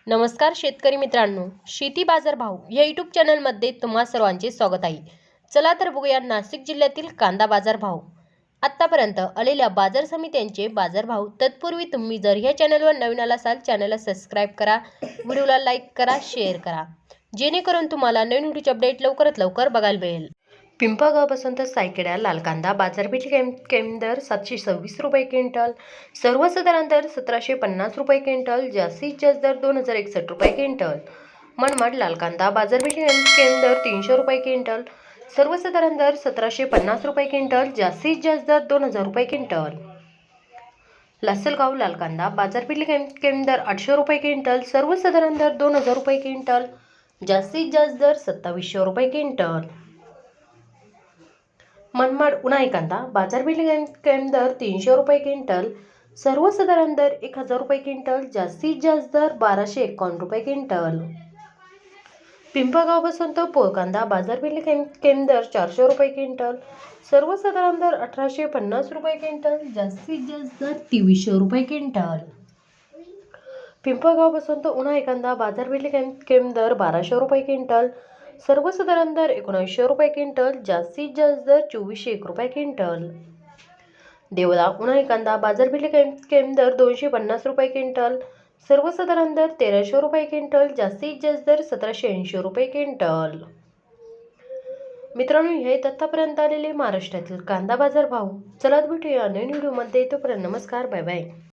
नमस्कार शेतकरी मित्रांनो, शेती बाजार भाव या यूट्यूब चॅनलमध्ये तुम्हा सर्वांचे स्वागत आहे. चला तर बघूया नाशिक जिल्ह्यातील कांदा बाजार भाव. आत्तापर्यंत आलेल्या बाजार समित्यांचे बाजार भाव. तत्पूर्वी तुम्ही जर या चॅनलवर नवीन असाल चॅनलला सबस्क्राईब करा, व्हिडिओला लाईक करा, शेअर करा, जेणेकरून तुम्हाला नवीन व्हिडिओचे अपडेट लवकरात लवकर बघायला मिळेल. पिंपळगाव बसंत सायखेडा लाल कांदा बाजारपेठ दर 726 रुपये क्विंटल, सर्वसाधारण दर 1750 रुपये क्विंटल, जास्तीत जास्त दर 2061 रुपये क्विंटल. मनमाड लाल कांदा बाजारपेठ दर 300 रुपये क्विंटल, सर्वसाधारण दर 1750 रुपये क्विंटल, जास्तीत जास्त दर 2000 रुपये क्विंटल. लासलगाव लाल कांदा बाजारपेठ दर 800 रुपये क्विंटल, सर्वसाधारण दर 2000 रुपये क्विंटल, जास्तीत जास्त दर 2700 रुपये क्विंटल. मनमाड उन्हाळी कांदा बाजारपेठ दर 300 रुपये क्विंटल, सर्वसाधारण दर 1000 रुपये क्विंटल, जास्तीत जास्त दर 1251 रुपये क्विंटल. पिंपळगाव बसंत पोळ कांदा बाजारपेठ दर 400 रुपये क्विंटल, सर्वसाधारण दर 1850 रुपये क्विंटल, जास्तीत जास्त दर 2300 रुपये क्विंटल. पिंपळगाव बसंत उन्हाळी कांदा बाजारपेठ दर 1200 रुपये क्विंटल, सर्वसाधारण दर 1900 रुपये क्विंटल, जास्तीत जास्त दर 2401 रुपये क्विंटल. देवळा उन्हाळी कांदा बाजारपेठ दर 250 रुपये क्विंटल, सर्वसाधारण दर 1300 रुपये क्विंटल, जास्तीत जास्त दर 1780 रुपये क्विंटल. मित्रांनो, हे आतापर्यंत आलेले महाराष्ट्रातील कांदा बाजार भाव. चला भेटूया नवीन व्हिडिओमध्ये. तोपर्यंत नमस्कार, बाय बाय.